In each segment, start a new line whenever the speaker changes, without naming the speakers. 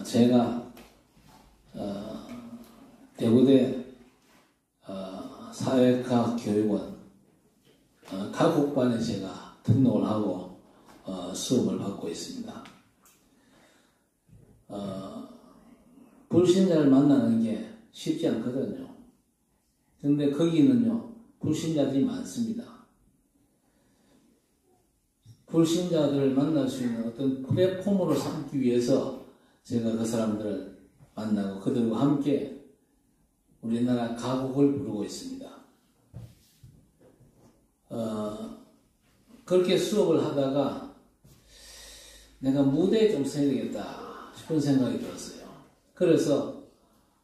제가 대구대 사회科교육원 가곡반에 제가 등록을 하고 수업을 받고 있습니다. 불신자를 만나는 게 쉽지 않거든요. 근데 거기는요, 불신자들이 많습니다. 불신자들을 만날 수 있는 어떤 플랫폼으로 삼기 위해서 제가 그 사람들을 만나고 그들과 함께 우리나라 가곡을 부르고 있습니다. 그렇게 수업을 하다가 내가 무대에 좀 서야 되겠다 싶은 생각이 들었어요. 그래서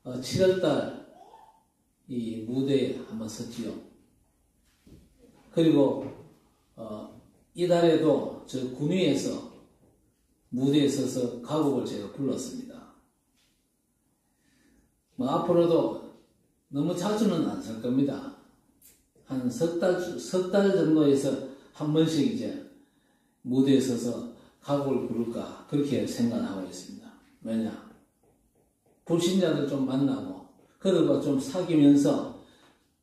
7월달 이 무대에 한번 섰지요. 그리고 이달에도 저 군위에서 무대에 서서 가곡을 제가 불렀습니다. 앞으로도 너무 자주는 안 설 겁니다. 한 석 달 정도에서 한 번씩 이제 무대에 서서 가곡을 부를까 그렇게 생각하고 있습니다. 왜냐? 불신자들 좀 만나고 그들과 좀 사귀면서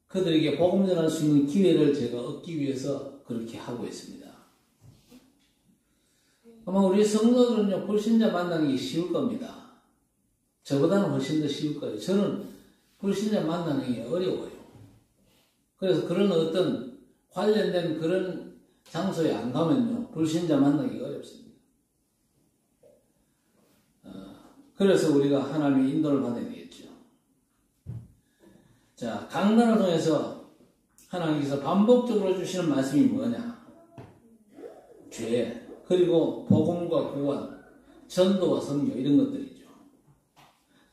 그들에게 복음 전할 수 있는 기회를 제가 얻기 위해서 그렇게 하고 있습니다. 아마 우리 성도들은요, 불신자 만나기 쉬울 겁니다. 저보다는 훨씬 더 쉬울 거예요. 저는 불신자 만나는 게 어려워요. 그래서 그런 어떤 관련된 그런 장소에 안 가면요, 불신자 만나기 어렵습니다. 그래서 우리가 하나님의 인도를 받아야 되겠죠. 자, 강단을 통해서 하나님께서 반복적으로 주시는 말씀이 뭐냐? 죄, 그리고 복음과 구원, 전도와 성령 이런 것들이죠.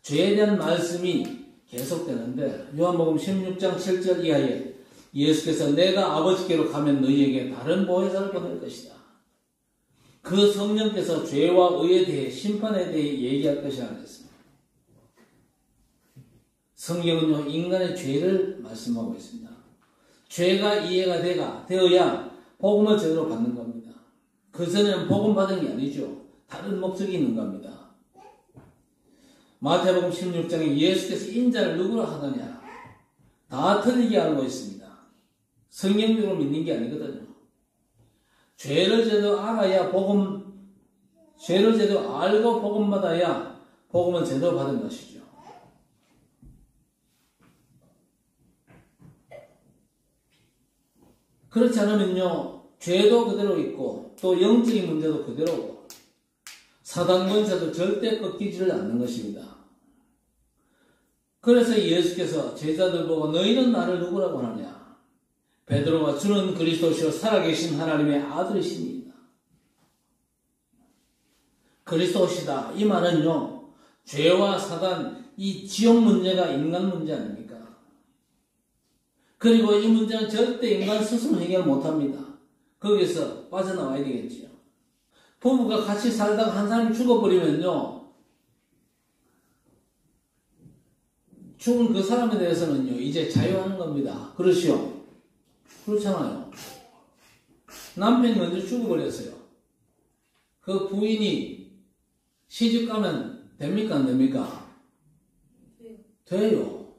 죄에 대한 말씀이 계속되는데 요한복음 16장 7절 이하에 예수께서 내가 아버지께로 가면 너희에게 다른 보혜사를 보낼 것이다. 그 성령께서 죄와 의에 대해 심판에 대해 얘기할 것이라고 했습니다. 성경은요, 인간의 죄를 말씀하고 있습니다. 죄가 이해가 되어야 복음을 제대로 받는 겁니다. 그전에는 복음 받은 게 아니죠. 다른 목적이 있는 겁니다. 마태복음 16장에 예수께서 인자를 누구로 하느냐? 다 틀리게 알고 있습니다. 성경적으로 믿는 게 아니거든요. 죄를 제대로 알아야 죄를 제대로 알고 복음 받아야 복음을 제대로 받은 것이죠. 그렇지 않으면요, 죄도 그대로 있고 또 영적인 문제도 그대로고 사단 권세도 절대 꺾이지를 않는 것입니다. 그래서 예수께서 제자들 보고 너희는 나를 누구라고 하느냐? 베드로가 주는 그리스도시요 살아계신 하나님의 아들이십니다. 그리스도시다. 이 말은요, 죄와 사단, 이 지옥 문제가 인간 문제 아닙니까? 그리고 이 문제는 절대 인간 스스로 해결 못합니다. 거기서 빠져나와야 되겠지요. 부부가 같이 살다가 한 사람이 죽어버리면요, 죽은 그 사람에 대해서는요, 이제 자유하는 겁니다. 그렇지요? 그렇잖아요. 남편이 먼저 죽어버렸어요. 그 부인이 시집 가면 됩니까? 안 됩니까? 돼요.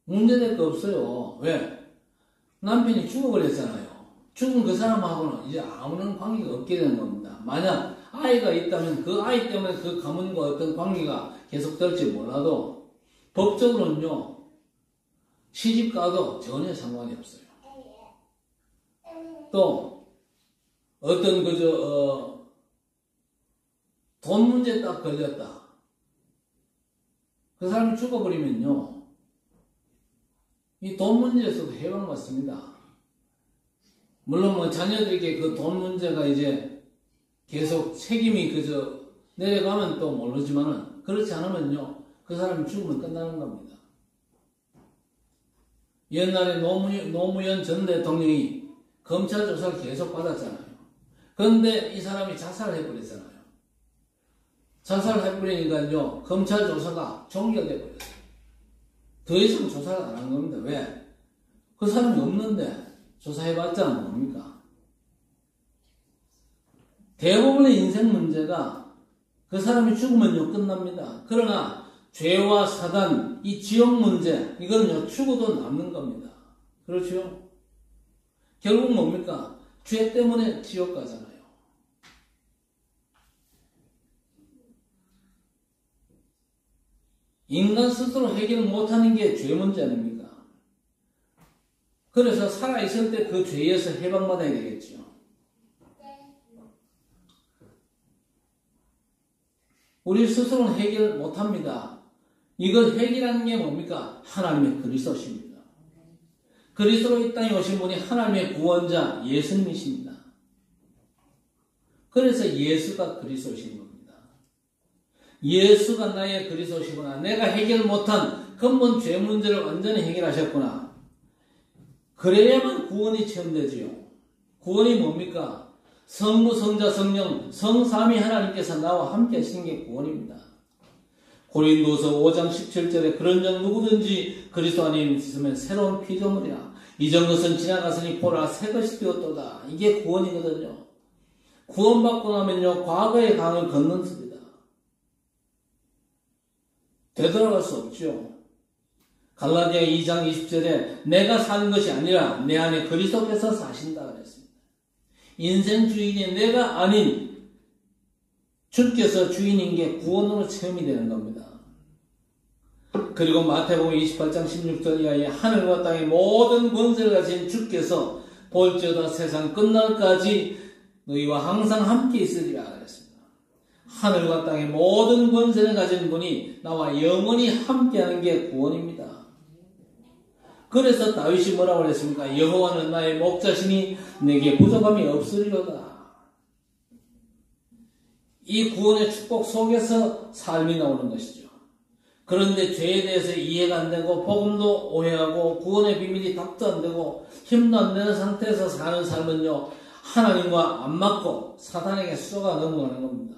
문제될 거 없어요. 왜? 남편이 죽어버렸잖아요. 죽은 그 사람하고는 이제 아무런 관계가 없게 되는 겁니다. 만약 아이가 있다면 그 아이 때문에 그 가문과 어떤 관계가 계속될지 몰라도 법적으로는요, 시집 가도 전혀 상관이 없어요. 또 어떤 돈 문제에 딱 걸렸다. 그 사람이 죽어버리면요, 이 돈 문제에서도 해방받습니다. 물론 뭐 자녀들에게 그 돈 문제가 이제 계속 책임이 내려가면 또 모르지만은, 그렇지 않으면요, 그 사람이 죽으면 끝나는 겁니다. 옛날에 노무현 전 대통령이 검찰 조사를 계속 받았잖아요. 그런데 이 사람이 자살을 해버렸잖아요. 자살을 해버리니까요, 검찰 조사가 종결돼버렸어요. 더 이상 조사를 안 한 겁니다. 왜? 그 사람이 없는데 조사해봤자 뭡니까? 대부분의 인생 문제가 그 사람이 죽으면요 끝납니다. 그러나 죄와 사단, 이 지옥 문제, 이거는요 죽어도 남는 겁니다. 그렇죠? 결국 뭡니까? 죄 때문에 지옥 가잖아요. 인간 스스로 해결 못하는 게 죄 문제 아닙니까? 그래서 살아있을 때 그 죄에서 해방받아야 되겠죠. 우리 스스로는 해결 못합니다. 이걸 해결하는 게 뭡니까? 하나님의 그리스도십니다. 그리스도로 이 땅에 오신 분이 하나님의 구원자 예수님이십니다. 그래서 예수가 그리스도신 겁니다. 예수가 나의 그리스도시구나. 내가 해결 못한 근본 죄 문제를 완전히 해결하셨구나. 그래야만 구원이 체험되지요. 구원이 뭡니까? 성부, 성자, 성령, 성삼위 하나님께서 나와 함께 하시는 게 구원입니다. 고린도서 5장 17절에 그런즉 누구든지 그리스도 안에 있으면 새로운 피조물이라. 이전 것은 지나갔으니 보라 새 것이 되었도다. 이게 구원이거든요. 구원받고 나면요 과거의 강을 걷는 습니다. 되돌아갈 수 없죠. 갈라디아 2장 20절에 내가 사는 것이 아니라 내 안에 그리스도께서 사신다 그랬습니다. 인생 주인이 내가 아닌 주께서 주인인 게 구원으로 체험이 되는 겁니다. 그리고 마태복음 28장 16절 이하에 하늘과 땅의 모든 권세를 가진 주께서 볼지어다 세상 끝날까지 너희와 항상 함께 있으리라 그랬습니다. 하늘과 땅의 모든 권세를 가진 분이 나와 영원히 함께하는 게 구원입니다. 그래서 다윗이 뭐라고 그랬습니까? 여호와는 나의 목자시니 내게 부족함이 없으리로다. 이 구원의 축복 속에서 삶이 나오는 것이죠. 그런데 죄에 대해서 이해가 안 되고 복음도 오해하고 구원의 비밀이 답도 안 되고 힘도 안 되는 상태에서 사는 삶은요 하나님과 안 맞고 사단에게 쏘가 넘어가는 겁니다.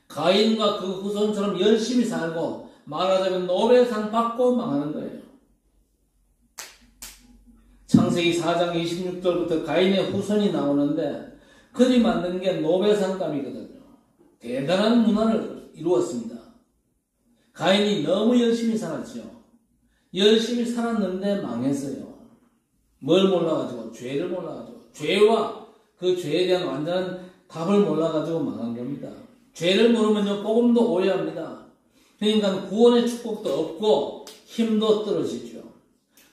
가인과 그 후손처럼 열심히 살고 말하자면 노벨상 받고 망하는 거예요. 창세기 4장 26절부터 가인의 후손이 나오는데 그리 만든 게 노벨상감이거든요. 대단한 문화를 이루었습니다. 가인이 너무 열심히 살았죠. 열심히 살았는데 망했어요. 뭘 몰라가지고? 죄를 몰라가지고. 죄와 그 죄에 대한 완전한 답을 몰라가지고 망한 겁니다. 죄를 모르면요 복음도 오해합니다. 그러니까 구원의 축복도 없고 힘도 떨어지죠.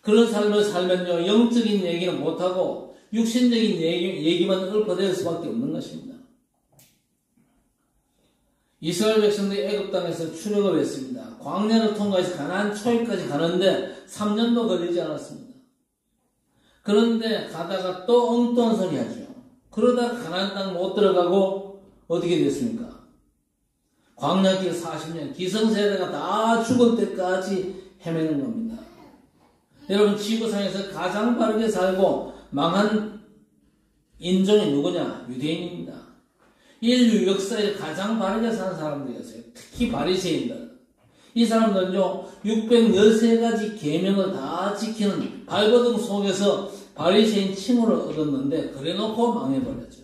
그런 삶을 살면요 영적인 얘기는 못하고 육신적인 얘기만 읊어댈 수밖에 없는 것입니다. 이스라엘 백성들이 애굽 땅에서 출애굽을 했습니다. 광야를 통과해서 가나안 초입까지 가는데 3년도 걸리지 않았습니다. 그런데 가다가 또 엉뚱한 소리 하죠. 그러다가 가나안 땅 못 들어가고 어떻게 됐습니까? 광야길 40년 기성세대가 다 죽을 때까지 헤매는 겁니다. 여러분 지구상에서 가장 바르게 살고 망한 인종이 누구냐? 유대인입니다. 인류 역사에 가장 바르게 사는 사람들이었어요. 특히 바리새인들. 이 사람들은요 613가지 계명을 다 지키는 발버둥 속에서 바리새인 칭호를 얻었는데 그래놓고 망해버렸죠.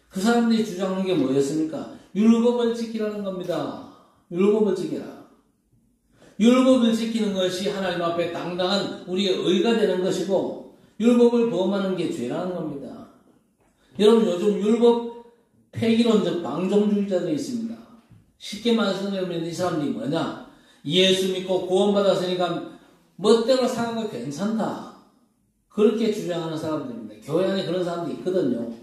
그 사람들이 주장하는 게 뭐였습니까? 율법을 지키라는 겁니다. 율법을 지키라. 율법을 지키는 것이 하나님 앞에 당당한 우리의 의가 되는 것이고 율법을 범하는 게 죄라는 겁니다. 여러분 요즘 율법 폐기론적 방종주의자들이 있습니다. 쉽게 말씀드리면 이 사람들이 뭐냐? 예수 믿고 구원받았으니까 멋대로 사는 거 괜찮다. 그렇게 주장하는 사람들입니다. 교회 안에 그런 사람들이 있거든요.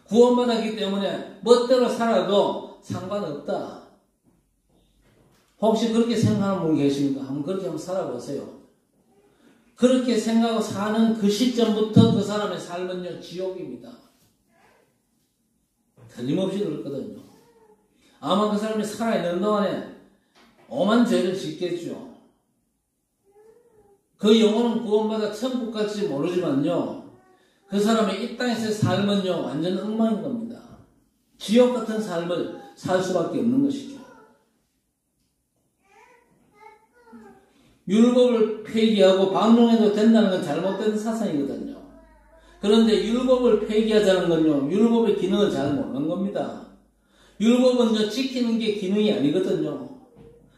구원받았기 때문에 멋대로 살아도 상관없다. 혹시 그렇게 생각하는 분 계십니까? 한번 그렇게 한번 살아보세요. 그렇게 생각하고 사는 그 시점부터 그 사람의 삶은요 지옥입니다. 틀림없이 그렇거든요. 아마 그 사람이 살아있는 동안에 오만 죄를 짓겠죠. 그 영혼은 구원받아 천국 갈지 모르지만요. 그 사람의 이 땅에서의 삶은요 완전 엉망인 겁니다. 지옥 같은 삶을 살 수밖에 없는 것이죠. 율법을 폐기하고 방종해도 된다는 건 잘못된 사상이거든요. 그런데 율법을 폐기하자는 건요, 율법의 기능을 잘 모르는 겁니다. 율법은요, 지키는 게 기능이 아니거든요.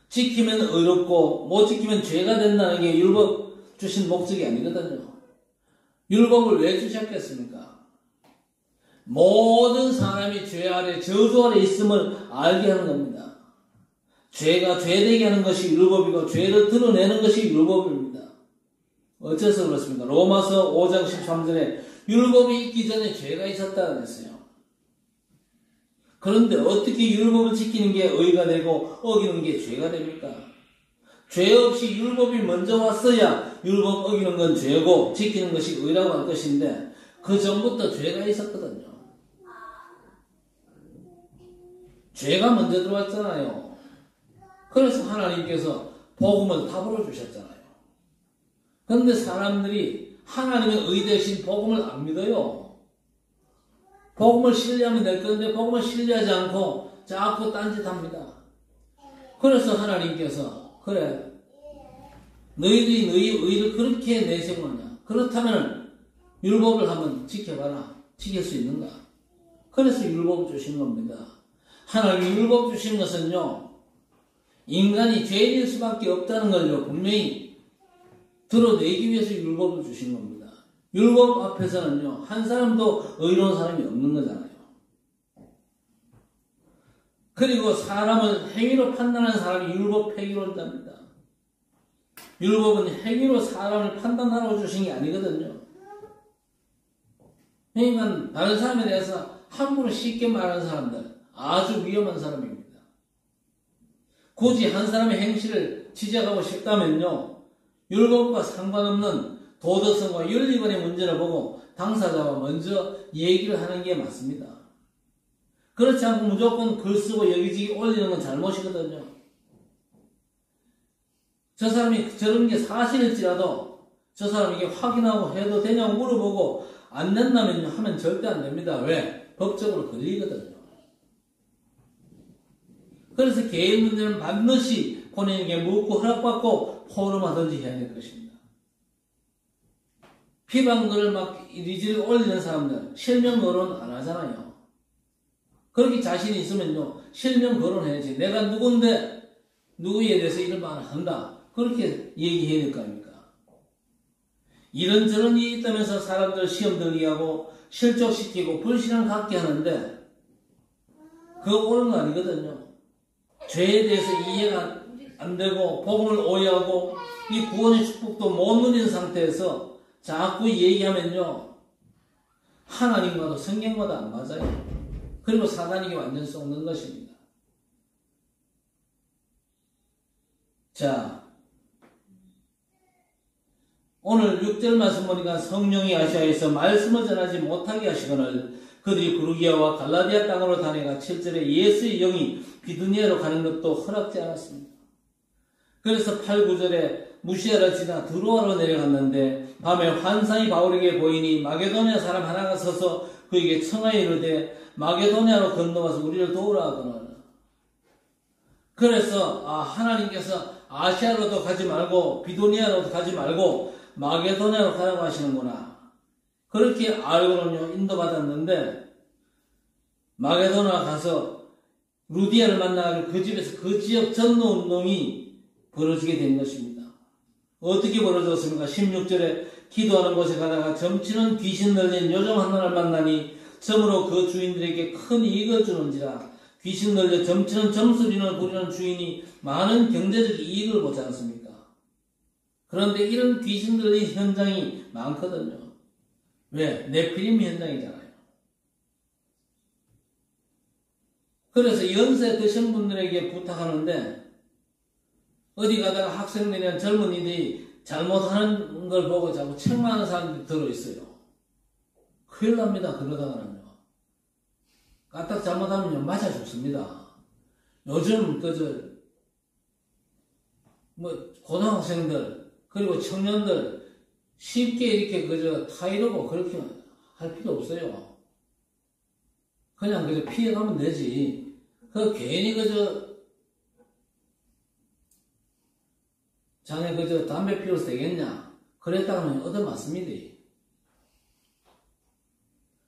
지키면 의롭고 못 지키면 죄가 된다는 게 율법 주신 목적이 아니거든요. 율법을 왜 주셨겠습니까? 모든 사람이 죄 아래, 저주 아래 있음을 알게 하는 겁니다. 죄가 죄되게 하는 것이 율법이고 죄를 드러내는 것이 율법입니다. 어째서 그렇습니까? 로마서 5장 13절에 율법이 있기 전에 죄가 있었다 그랬어요. 그런데 어떻게 율법을 지키는 게 의가 되고 어기는 게 죄가 됩니까? 죄 없이 율법이 먼저 왔어야 율법 어기는 건 죄고 지키는 것이 의라고 할 것인데 그 전부터 죄가 있었거든요. 죄가 먼저 들어왔잖아요. 그래서 하나님께서 복음을 답으로 주셨잖아요. 그런데 사람들이 하나님의 의 대신 복음을 안 믿어요. 복음을 신뢰하면 될 건데 복음을 신뢰하지 않고 자꾸 딴짓합니다. 그래서 하나님께서 그래 너희들이 너희 의를 그렇게 내세우느냐 그렇다면 율법을 한번 지켜봐라. 지킬 수 있는가? 그래서 율법을 주신 겁니다. 하나님이 율법 주신 것은요 인간이 죄인일 수밖에 없다는 걸요 분명히 드러내기 위해서 율법을 주신 겁니다. 율법 앞에서는요 한 사람도 의로운 사람이 없는 거잖아요. 그리고 사람을 행위로 판단하는 사람이 율법 폐기론자입니다. 율법은 행위로 사람을 판단하라고 주신 게 아니거든요. 그러니까 다른 사람에 대해서 함부로 쉽게 말하는 사람들 아주 위험한 사람입니다. 굳이 한 사람의 행실을 지적하고 싶다면요 율법과 상관없는 도덕성과 윤리관의 문제를 보고 당사자와 먼저 얘기를 하는 게 맞습니다. 그렇지 않고 무조건 글 쓰고 여기저기 올리는 건 잘못이거든요. 저 사람이 저런 게 사실일지라도 저 사람에게 확인하고 해도 되냐고 물어보고 안 된다면요 하면 절대 안 됩니다. 왜? 법적으로 걸리거든요. 그래서 개인 문제는 반드시 본인에게 묻고 허락받고 포럼하든지 해야 될 것입니다. 비방글을 막 이리저리 올리는 사람들 실명 거론 안 하잖아요. 그렇게 자신이 있으면요 실명 거론해야지. 내가 누군데 누구에 대해서 이런 말을 한다. 그렇게 얘기해야 될 거 아닙니까? 이런저런 일이 있다면서 사람들 시험 들게 하고 실족시키고 불신앙 갖게 하는데 그거 옳은 거 아니거든요. 죄에 대해서 이해가 안 되고 복음을 오해하고 이 구원의 축복도 못 누린 상태에서 자꾸 얘기하면요 하나님과도 성경과도 안 맞아요. 그리고 사단에게 완전 썩는 것입니다. 자, 오늘 6절 말씀 보니까 성령이 아시아에서 말씀을 전하지 못하게 하시거늘 그들이 부르기아와 갈라디아 땅으로 다녀가 7절에 예수의 영이 비두니아로 가는 것도 허락지 않았습니다. 그래서 8, 9절에 무시아를 지나 드로아로 내려갔는데 밤에 환상이 바울에게 보이니 마게도냐 사람 하나가 서서 그에게 청하에 이르되 마게도냐로 건너와서 우리를 도우라 하거늘. 그래서 하나님께서 아시아로도 가지 말고 비두니아로도 가지 말고 마게도냐로 가라고 하시는구나. 그렇게 알고는요 인도받았는데 마게도냐 가서 루디아를 만나가지고 그 집에서 그 지역 전도 운동이 벌어지게 된 것입니다. 어떻게 벌어졌습니까? 16절에 기도하는 곳에 가다가 점치는 귀신 들린 요정 하나를 만나니 점으로 그 주인들에게 큰 이익을 주는지라. 귀신 들려 점치는 점수리는 부리는 주인이 많은 경제적 이익을 보지 않습니까? 그런데 이런 귀신 들린 현장이 많거든요. 왜? 네피림 현장이잖아요. 그래서 연세 드신 분들에게 부탁하는데 어디 가다가 학생들이나 젊은이들이 잘못하는 걸 보고 자꾸 책망하는 사람들이 들어있어요. 큰일 납니다. 그러다가는요. 까딱 잘못하면요 맞아 죽습니다. 요즘 고등학생들 그리고 청년들 쉽게 이렇게 타이르고 그렇게 할 필요 없어요. 그냥 피해가면 되지. 괜히 자네 담배 피워서 되겠냐? 그랬다가는 얻어맞습니다.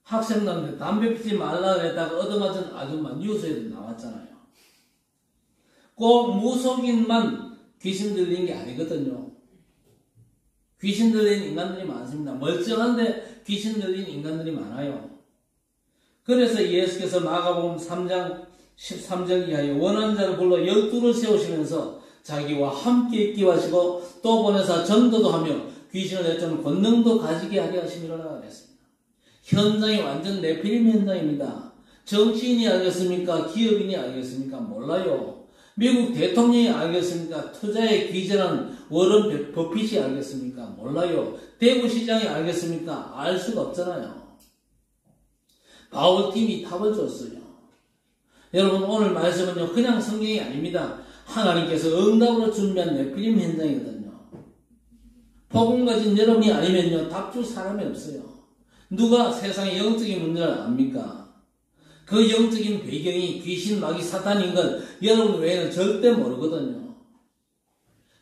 학생들한테 담배 피지 말라 그랬다가 얻어맞은 아줌마 뉴스에도 나왔잖아요. 꼭 무속인만 귀신 들린 게 아니거든요. 귀신 들린 인간들이 많습니다. 멀쩡한데 귀신 들린 인간들이 많아요. 그래서 예수께서 마가복음 3장 13절 이하에 원하는 자를 불러 12를 세우시면서 자기와 함께 있게 하시고 또 보내사 전도도 하며 귀신을 내쫓는 권능도 가지게 하게 하심이라 그랬습니다. 현장이 완전 네피림 현장입니다. 정치인이 알겠습니까? 기업인이 알겠습니까? 몰라요. 미국 대통령이 알겠습니까? 투자에 귀재는 워런 버핏이 알겠습니까? 몰라요. 대구시장이 알겠습니까? 알 수가 없잖아요. 바울팀이 탑을 줬어요. 여러분 오늘 말씀은요 그냥 성경이 아닙니다. 하나님께서 응답으로 준비한 네피림 현장이거든요. 복음 가진 여러분이 아니면요 답 줄 사람이 없어요. 누가 세상의 영적인 문제를 압니까? 그 영적인 배경이 귀신, 마귀, 사탄인 건 여러분 외에는 절대 모르거든요.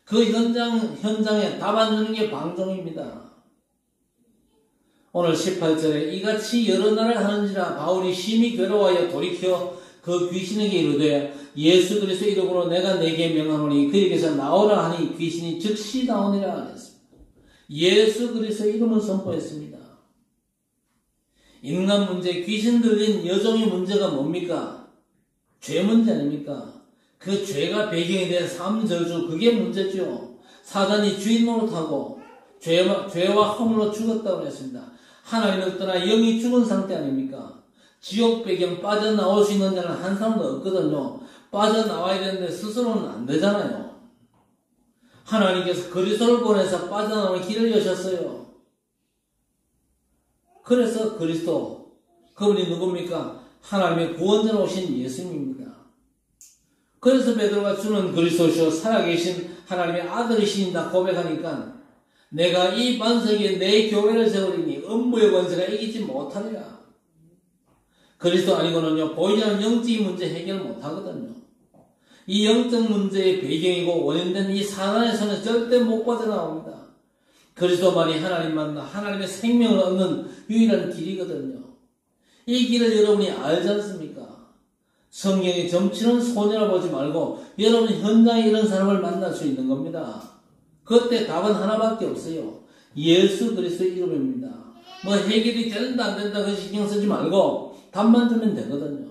그 현장에 답 안 주는 게 방종입니다. 오늘 18절에 이같이 여러 날을 하는지라 바울이 심히 괴로워하여 돌이켜 그 귀신에게 이르되 예수 그리스도 이름으로 내가 내게 명하노니 그에게서 나오라 하니 귀신이 즉시 나오니라 하였습니다. 예수 그리스도 이름을 선포했습니다. 인간 문제, 귀신 들린 여종의 문제가 뭡니까? 죄 문제 아닙니까? 그 죄가 배경이 된 삶저주, 그게 문제죠. 사단이 주인 노릇하고 죄와 허물로 죽었다고 했습니다. 하나님을 떠나 영이 죽은 상태 아닙니까? 지옥 배경 빠져나올 수 있는 자는 한 사람도 없거든요. 빠져나와야 되는데 스스로는 안 되잖아요. 하나님께서 그리스도를 보내서 빠져나오는 길을 여셨어요. 그래서 그리스도, 그분이 누굽니까? 하나님의 구원자로 오신 예수님입니다. 그래서 베드로가 주는 그리스도시요 살아계신 하나님의 아들이신다 고백하니까 내가 이 반석에 내 교회를 세우리니 음부의 권세가 이기지 못하리라. 그리스도 아니고는요 보이지 않는 영적인 문제 해결 못하거든요. 이 영적 문제의 배경이고 원인된 이 사단의 손에 절대 못 빠져나옵니다. 그리스도만이 하나님 만나 하나님의 생명을 얻는 유일한 길이거든요. 이 길을 여러분이 알지 않습니까? 성경이 점치는 소녀를 보지 말고 여러분 현장에 이런 사람을 만날 수 있는 겁니다. 그때 답은 하나밖에 없어요. 예수 그리스도의 이름입니다. 뭐 해결이 된다 안 된다 그 신경 쓰지 말고 답만 주면 되거든요.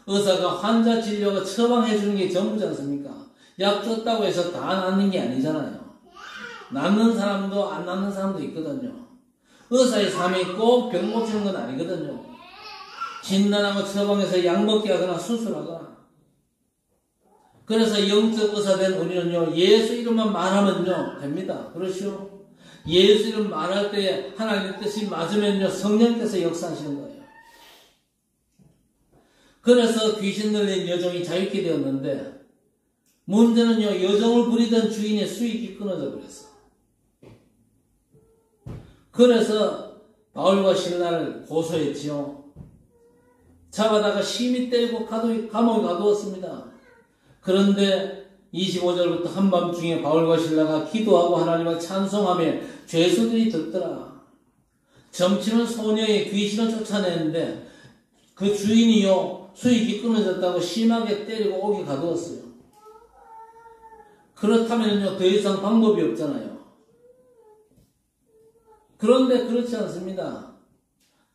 의사가 환자 진료가 처방해 주는 게 전부지 않습니까? 약 줬다고 해서 다 낫는 게 아니잖아요. 낫는 사람도 안 낫는 사람도 있거든요. 의사의 삶이 꼭 병 고치는 건 아니거든요. 진단하고 처방해서 약 먹게 하거나 수술하거나. 그래서 영적 의사 된 우리는요 예수 이름만 말하면요 됩니다. 그렇죠? 예수 이름 말할 때 하나님의 뜻이 맞으면요 성령께서 역사하시는 거예요. 그래서 귀신 들린 여종이 자유케 되었는데 문제는요 여종을 부리던 주인의 수익이 끊어져 버렸어. 그래서 바울과 실라를 고소했지요. 잡아다가 심히 때리고 감옥에 가두었습니다. 그런데 25절부터 한밤중에 바울과 실라가 기도하고 하나님을 찬송하며 죄수들이 듣더라. 점치는 소녀의 귀신을 쫓아내는데 그 주인이요 수익이 끊어졌다고 심하게 때리고 옥에 가두었어요. 그렇다면요 더 이상 방법이 없잖아요. 그런데 그렇지 않습니다.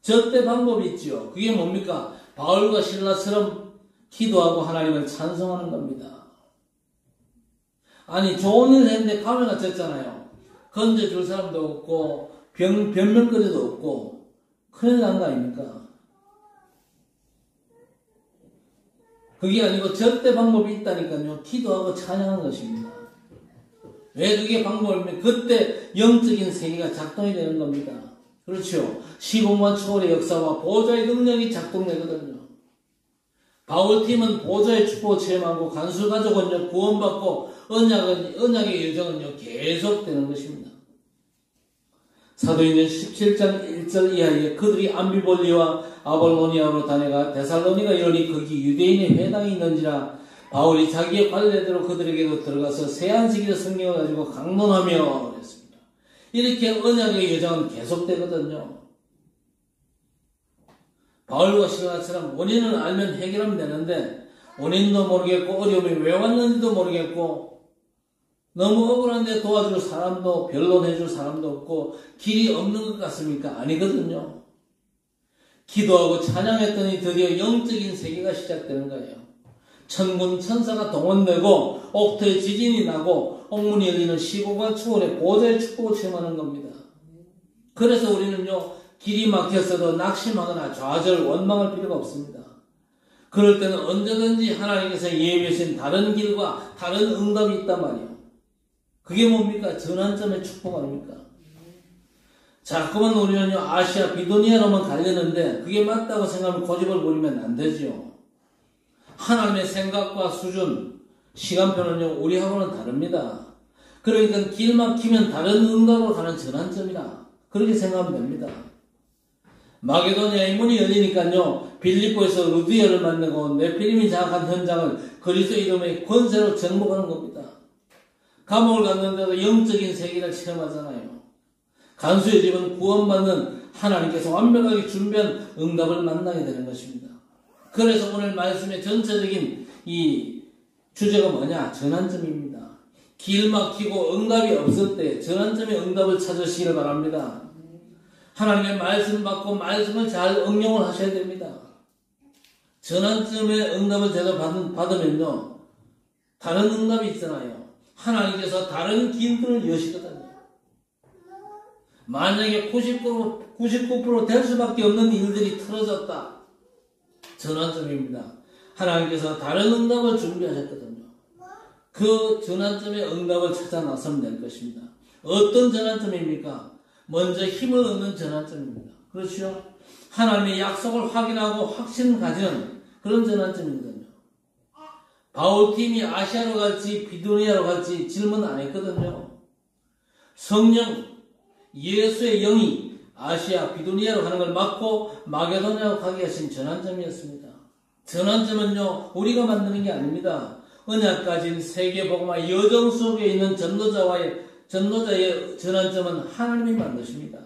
절대 방법이 있죠. 그게 뭡니까? 바울과 실라처럼 기도하고 하나님을 찬송하는 겁니다. 아니 좋은 일 했는데 감을 갇혔잖아요. 건져줄 사람도 없고 변명거리도 없고 큰일 난 거 아닙니까? 그게 아니고 절대 방법이 있다니까요. 기도하고 찬양하는 것입니다. 왜 그게 방법이면 그때 영적인 세계가 작동이 되는 겁니다. 그렇죠. 15만 초월의 역사와 보좌의 능력이 작동되거든요. 바울팀은 보좌의 축복을 체험하고 간수가족은요 구원받고 언약의 여정은요 계속되는 것입니다. 사도행전 17장 1절 이하에 그들이 암비볼리와 아볼로니아로 다녀가 데살로니가 이르니 거기 유대인의 회당이 있는지라 바울이 자기의 관례대로 그들에게도 들어가서 세안식일의 성경을 가지고 강론하며 그랬습니다. 이렇게 언약의 여정은 계속되거든요. 바울과 시라처럼 원인을 알면 해결하면 되는데 원인도 모르겠고 어려움이 왜 왔는지도 모르겠고 너무 억울한데 도와줄 사람도 변론해줄 사람도 없고 길이 없는 것 같습니까? 아니거든요. 기도하고 찬양했더니 드디어 영적인 세계가 시작되는 거예요. 천군 천사가 동원되고 옥토에 지진이 나고 옥문이 열리는 시공간 추월의 보좌의 축복을 체험하는 겁니다. 그래서 우리는요, 길이 막혔어도 낙심하거나 좌절, 원망할 필요가 없습니다. 그럴 때는 언제든지 하나님께서 예비하신 다른 길과 다른 응답이 있단 말이에요. 그게 뭡니까? 전환점의 축복 아닙니까? 자꾸만 우리는요, 아시아 비도니아로만 가려는데 그게 맞다고 생각하면 고집을 부리면 안 되죠. 하나님의 생각과 수준, 시간표는요, 우리하고는 다릅니다. 그러니까 길 막히면 다른 응답으로 가는 전환점이라 그렇게 생각하면 됩니다. 마게도니아의 문이 열리니까요, 빌립보에서 루디아를 만나고 네피림이 장악한 현장을 그리스도 이름의 권세로 정복하는 겁니다. 감옥을 갔는데도 영적인 세계를 체험하잖아요. 간수의 집은 구원받는 하나님께서 완벽하게 준비한 응답을 만나게 되는 것입니다. 그래서 오늘 말씀의 전체적인 이 주제가 뭐냐? 전환점입니다. 길 막히고 응답이 없을 때 전환점의 응답을 찾으시기를 바랍니다. 하나님의 말씀 받고 말씀을 잘 응용을 하셔야 됩니다. 전환점의 응답을 제대로 받으면요, 다른 응답이 있잖아요. 하나님께서 다른 길들을 여시거든요. 만약에 99% 될 수밖에 없는 일들이 틀어졌다. 전환점입니다. 하나님께서 다른 응답을 준비하셨거든요. 그 전환점의 응답을 찾아 나서면 될 것입니다. 어떤 전환점입니까? 먼저 힘을 얻는 전환점입니다. 그렇죠? 하나님의 약속을 확인하고 확신 가지는 그런 전환점이거든요. 바울팀이 아시아로 갈지 비두니아로 갈지 질문 안 했거든요. 성령, 예수의 영이 아시아 비두니아로 가는 걸 막고 마게도냐로 가게 하신 전환점이었습니다. 전환점은요, 우리가 만드는 게 아닙니다. 언약 가진 세계복음화 여정 속에 있는 전도자의 전환점은 하나님이 만드십니다.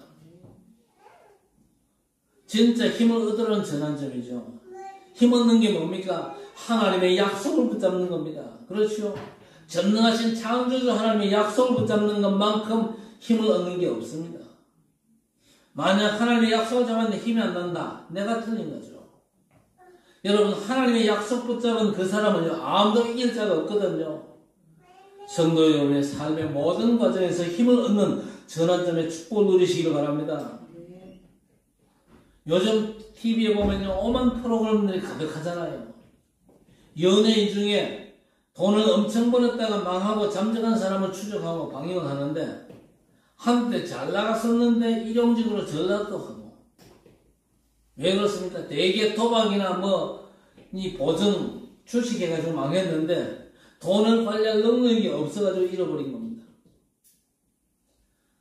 진짜 힘을 얻으려는 전환점이죠. 힘 얻는 게 뭡니까? 하나님의 약속을 붙잡는 겁니다. 그렇죠? 전능하신 창조주 하나님의 약속을 붙잡는 것만큼 힘을 얻는 게 없습니다. 만약 하나님의 약속을 잡았는데 힘이 안 난다. 내가 틀린 거죠. 여러분, 하나님의 약속 붙잡은 그 사람은요, 아무도 이길 자가 없거든요. 성도 여러분의 삶의 모든 과정에서 힘을 얻는 전환점의 축복을 누리시기를 바랍니다. 요즘 TV에 보면요, 오만 프로그램들이 가득하잖아요. 연예인 중에 돈을 엄청 벌었다가 망하고 잠적한 사람을 추적하고 방역을 하는데, 한때 잘 나갔었는데 일용직으로 전락도 하고. 왜 그렇습니까? 대개 도박이나 이 보증 주식해가지고 망했는데 돈을 관리할 능력이 없어가지고 잃어버린 겁니다.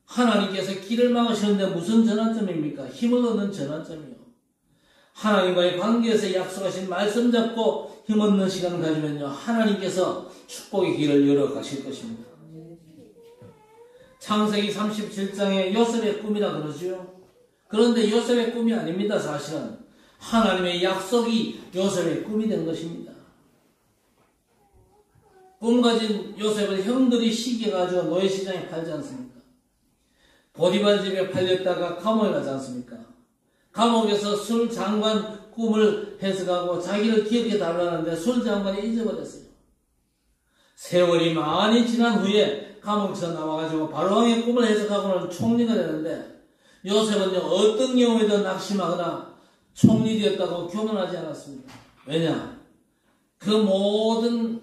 하나님께서 길을 막으시는데 무슨 전환점입니까? 힘을 얻는 전환점이요. 하나님과의 관계에서 약속하신 말씀 잡고 힘 얻는 시간을 가지면요, 하나님께서 축복의 길을 열어 가실 것입니다. 창세기 37장에 요셉의 꿈이라 그러죠. 그런데 요셉의 꿈이 아닙니다. 사실은 하나님의 약속이 요셉의 꿈이 된 것입니다. 꿈 가진 요셉을 형들이 시기해가지고 노예시장에 팔지 않습니까? 보디발 집에 팔렸다가 감옥에 가지 않습니까? 감옥에서 술 장관 꿈을 해석하고 자기를 기억해 달라는데 술 장관이 잊어버렸어요. 세월이 많이 지난 후에 감옥에서 나와가지고 바로왕의 꿈을 해석하고는 총리가 되는데, 요셉은요, 어떤 경우에도 낙심하거나 총리되었다고 교만하지 않았습니다. 왜냐? 그 모든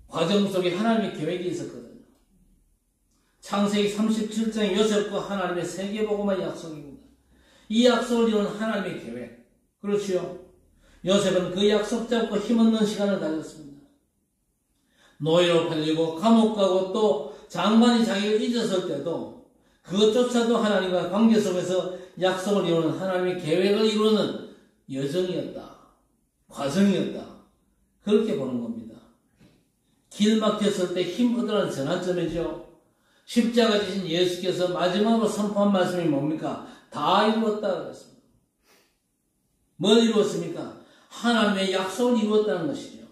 과정 속에 하나님의 계획이 있었거든요. 창세기 37장 요셉과 하나님의 세계복음의 약속입니다. 이 약속을 이루는 하나님의 계획. 그렇지요? 요셉은 그 약속 잡고 힘없는 시간을 가졌습니다. 노예로 팔리고 감옥 가고 또 장관이 자기를 잊었을 때도 그것조차도 하나님과 관계 속에서 약속을 이루는 하나님의 계획을 이루는 여정이었다. 과정이었다. 그렇게 보는 겁니다. 길 막혔을 때 힘 얻으라는 전환점이죠. 십자가 지신 예수께서 마지막으로 선포한 말씀이 뭡니까? 다 이루었다 그랬습니다. 뭘 이루었습니까? 하나님의 약속을 이루었다는 것이죠.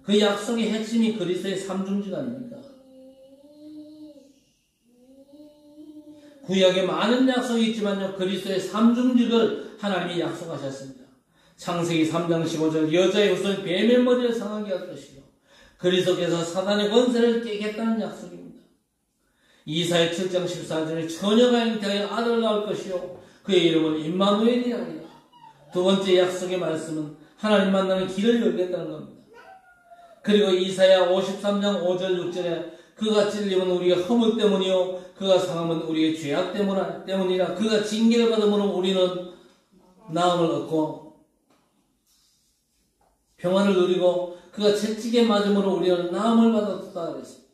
그 약속의 핵심이 그리스도의 삼중직 아닙니까? 구약에 많은 약속이 있지만요, 그리스도의 삼중직을 하나님이 약속하셨습니다. 창세기 3장 15절 여자의 후손이 뱀의 머리를 상하게 할 것이요 그리스도께서 사단의 권세를 깨겠다는 약속입니다. 이사야 7장 14절에 처녀가 잉태하여 아들을 낳을 것이요 그의 이름은 임마누엘이 아니라. 두 번째 약속의 말씀은 하나님 만나는 길을 열겠다는 겁니다. 그리고 이사야 53장 5절 6절에 그가 찔림은 우리의 허물 때문이요 그가 상함은 우리의 죄악 때문이라. 그가 징계를 받음으로 우리는 나음을 얻고 평안을 누리고 그가 채찍에 맞음으로 우리는 나음을 받았다 그랬습니다.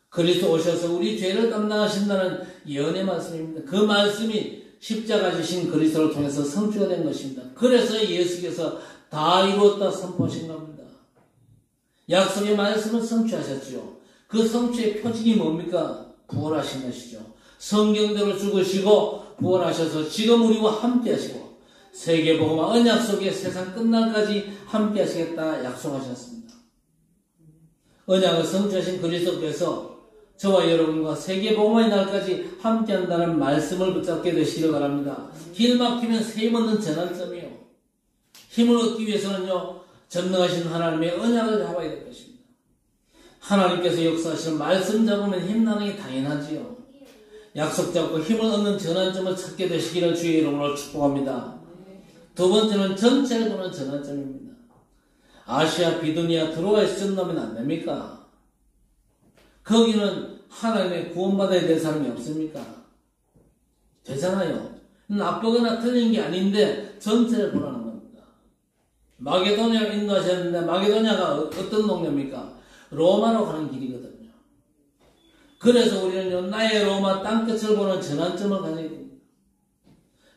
그리스도 오셔서 우리 죄를 담당하신다는 예언의 말씀입니다. 그 말씀이 십자가 지신 그리스도를 통해서 성취가 된 것입니다. 그래서 예수께서 다 이루었다 선포하신 겁니다. 약속의 말씀을 성취하셨죠. 그 성취의 표징이 뭡니까? 부활하신 것이죠. 성경대로 죽으시고 부활하셔서 지금 우리와 함께 하시고 세계복음화 언약 속에 세상 끝날까지 함께 하시겠다 약속하셨습니다. 언약을 성취하신 그리스도께서 저와 여러분과 세계복음화의 날까지 함께한다는 말씀을 붙잡게 되시기를 바랍니다. 길 막히면 세임 얻는 전환점이요. 힘을 얻기 위해서는요, 전능하신 하나님의 언약을 잡아야 될 것입니다. 하나님께서 역사하시는 말씀 잡으면 힘나는 게 당연하지요. 약속 잡고 힘을 얻는 전환점을 찾게 되시기를 주의 이름으로 축복합니다. 두 번째는 전체를 보는 전환점입니다. 아시아, 비두니아, 드로아에서 전도하면 안 됩니까? 거기는 하나님의 구원받아야 될 사람이 없습니까? 되잖아요. 나쁘거나 틀린 게 아닌데 전체를 보라는 겁니다. 마게도니아를 인도하셨는데 마게도니아가 어떤 동네입니까? 로마로 가는 길이거든요. 그래서 우리는요, 나의 로마 땅끝을 보는 전환점을 가져야 됩니다.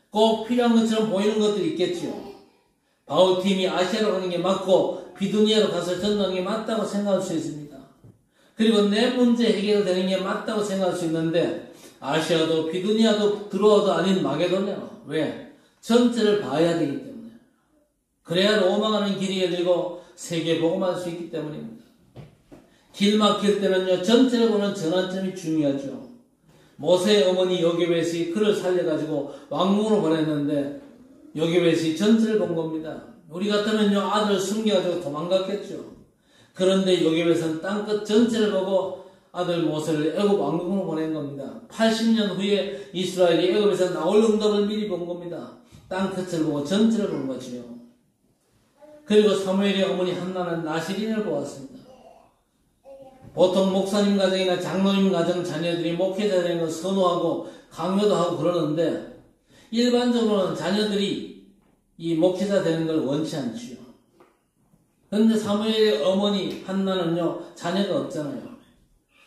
꼭 필요한 것처럼 보이는 것들이 있겠지요. 바울팀이 아시아로 가는 게 맞고 비두니아로 가서 전도하는 게 맞다고 생각할 수 있습니다. 그리고 내 문제 해결되는 게 맞다고 생각할 수 있는데 아시아도 비두니아도 드로아도 아닌 마게도냐. 왜? 전체를 봐야 되기 때문에. 그래야 로마 가는 길이 열리고 세계 복음할 수 있기 때문입니다. 길 막힐 때는요, 전체를 보는 전환점이 중요하죠. 모세의 어머니 여게벳이 그를 살려가지고 왕궁으로 보냈는데 여게벳이 전체를 본 겁니다. 우리 같으면요, 아들 숨겨가지고 도망갔겠죠. 그런데 여게벳은 땅끝 전체를 보고 아들 모세를 애굽 왕궁으로 보낸 겁니다. 80년 후에 이스라엘이 애굽에서 나올 응답을 미리 본 겁니다. 땅끝을 보고 전체를 본 거지요. 그리고 사무엘의 어머니 한나는 나시린을 보았습니다. 보통 목사님 가정이나 장로님 가정 자녀들이 목회자 되는 걸 선호하고 강요도 하고 그러는데 일반적으로는 자녀들이 이 목회자 되는 걸 원치 않지요. 그런데 사무엘의 어머니 한나는요, 자녀가 없잖아요.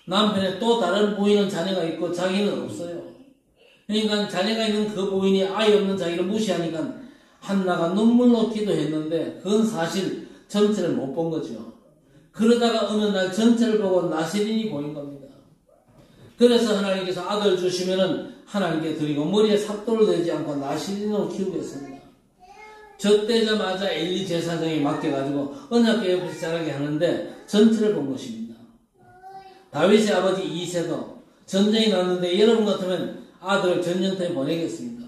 남편의 또 다른 부인은 자녀가 있고 자기는 없어요. 그러니까 자녀가 있는 그 부인이 아이 없는 자기를 무시하니까 한나가 눈물로 기도했는데 그건 사실 전체를 못 본 거죠. 그러다가 어느 날 전체를 보고 나시린이 보인 겁니다. 그래서 하나님께서 아들 주시면은 하나님께 드리고 머리에 삭도를 대지 않고 나시린으로 키우겠습니다. 젖되자마자 엘리 제사장이 맡겨가지고 언약궤 옆에서 자라게 하는데 전체를 본 것입니다. 다윗의 아버지 이새도 전쟁이 났는데 여러분 같으면 아들을 전쟁터에 보내겠습니까?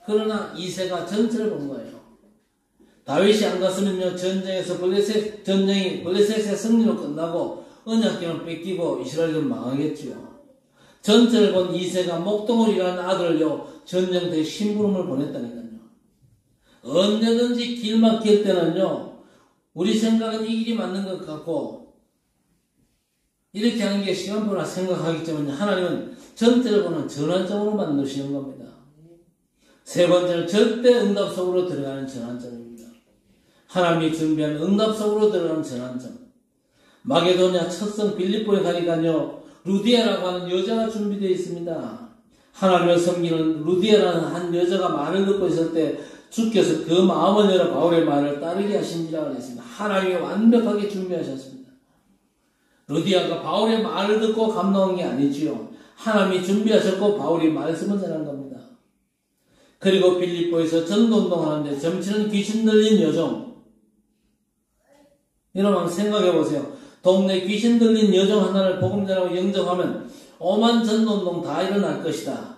그러나 이새가 전체를 본 거예요. 다윗이 안 갔으면요, 전쟁에서 블레셋의 승리로 끝나고 언약궤는 뺏기고 이스라엘은 망하겠지요. 전체를 본 이새가 목동을 일하는 아들을요, 전쟁터에 심부름을 보냈다니까요. 언제든지 길 막힐 때는요, 우리 생각은 이 길이 맞는 것 같고 이렇게 하는 게 시간표라 생각하기 때문에 하나님은 전체를 보는 전환점으로 만드시는 겁니다. 세 번째는 절대 응답 속으로 들어가는 전환점입니다. 하나님이 준비한 응답 속으로 들어가는 전환점. 마게도냐 첫성 빌립보에 가니까요, 루디아라고 하는 여자가 준비되어 있습니다. 하나님을 섬기는 루디아라는 한 여자가 말을 듣고 있을 때 주께서 그 마음을 열어 바울의 말을 따르게 하신지라 그랬습니다. 하나님이 완벽하게 준비하셨습니다. 루디아가 바울의 말을 듣고 감동한 게 아니지요. 하나님이 준비하셨고 바울이 말씀을 전한 겁니다. 그리고 빌립보에서 전도운동 하는데 점치는 귀신 들린 여종. 여러분 생각해 보세요. 동네 귀신 들린 여종 하나를 복음 전하고 영접하면 오만 전도운동 다 일어날 것이다.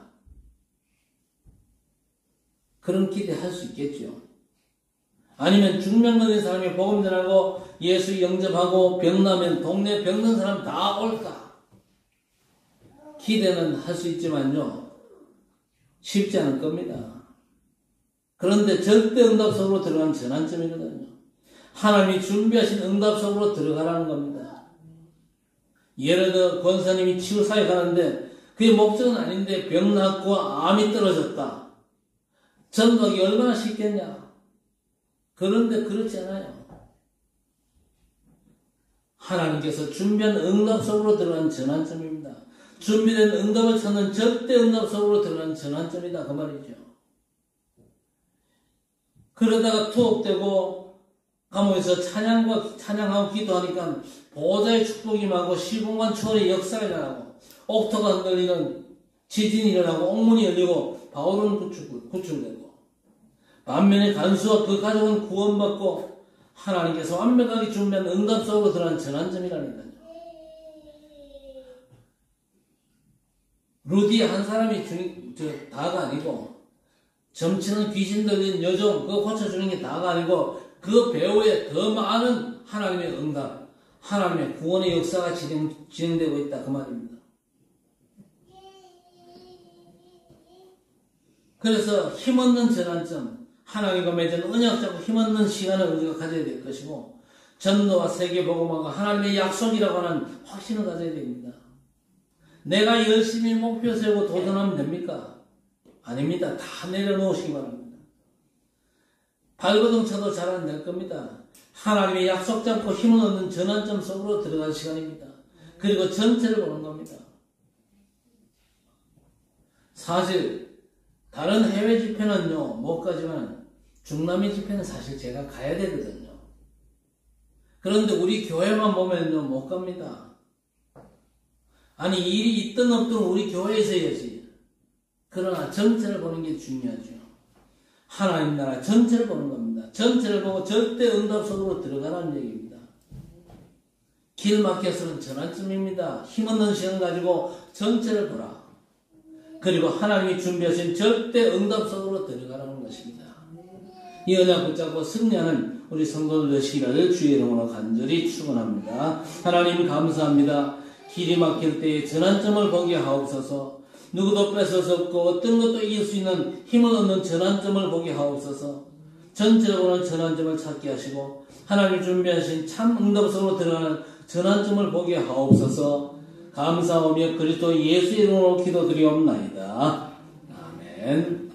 그런 기대할 수 있겠죠. 아니면 중병 걸린 사람이 복음 전하고 예수 영접하고 병나면 동네 병든 사람 다 올까? 기대는 할 수 있지만요. 쉽지 않을 겁니다. 그런데 절대 응답 속으로 들어가는 전환점이거든요. 하나님이 준비하신 응답 속으로 들어가라는 겁니다. 예를 들어 권사님이 치유사역 하는데 그게 목적은 아닌데 병 낫고 암이 떨어졌다. 전도하기 얼마나 쉽겠냐. 그런데 그렇지 않아요. 하나님께서 준비한 응답 속으로 들어가는 전환점입니다. 준비된 응답을 찾는 절대 응답 속으로 들어가는 전환점이다. 그 말이죠. 그러다가 투옥되고 감옥에서 찬양하고 기도하니까 보호자의 축복이 임하고 시공간 초월의 역사가 일어나고 옥토가 흔들리는 지진이 일어나고 옥문이 열리고 바울은 구출되고 반면에 간수와 그 가족은 구원받고 하나님께서 완벽하게 준비한 응답 속으로 들어간 전환점이라니까요. 루디 한 사람이 다가 아니고 점치는 귀신 들린 여종 그거 고쳐주는 게 다가 아니고 그 배후에 더 많은 하나님의 응답, 하나님의 구원의 역사가 진행되고 있다 그 말입니다. 그래서 힘없는 전환점, 하나님과 맺은 언약 잡고 힘없는 시간을 우리가 가져야 될 것이고 전도와 세계복음화가 하나님의 약속이라고 하는 확신을 가져야 됩니다. 내가 열심히 목표 세우고 도전하면 됩니까? 아닙니다. 다 내려놓으시기 바랍니다. 발버둥 쳐도 잘 안 될 겁니다. 하나님의 약속 잡고 힘을 얻는 전환점 속으로 들어갈 시간입니다. 그리고 전체를 보는 겁니다. 사실 다른 해외 집회는요 못 가지만 중남미 집회는 사실 제가 가야 되거든요. 그런데 우리 교회만 보면요 못 갑니다. 아니 일이 있든 없든 우리 교회에서 해야지. 그러나 전체를 보는 게 중요하죠. 하나님 나라 전체를 보는 겁니다. 전체를 보고 절대 응답 속으로 들어가라는 얘기입니다. 길 막혀서는 전환점입니다. 힘없는 시간 가지고 전체를 보라. 그리고 하나님이 준비하신 절대 응답 속으로 들어가라는 것입니다. 이 언약 붙잡고 승리하는 우리 성도들 되시기를 주의 이름으로 간절히 축원합니다. 하나님 감사합니다. 길이 막힐 때에 전환점을 보게 하옵소서. 누구도 뺏을 수 없고 어떤 것도 이길 수 있는 힘을 얻는 전환점을 보게 하옵소서. 전체적으로는 전환점을 찾게 하시고 하나님이 준비하신 참 응답 속으로 들어가는 전환점을 보게 하옵소서. 감사하며 그리스도 예수 이름으로 기도드리옵나이다. 아멘.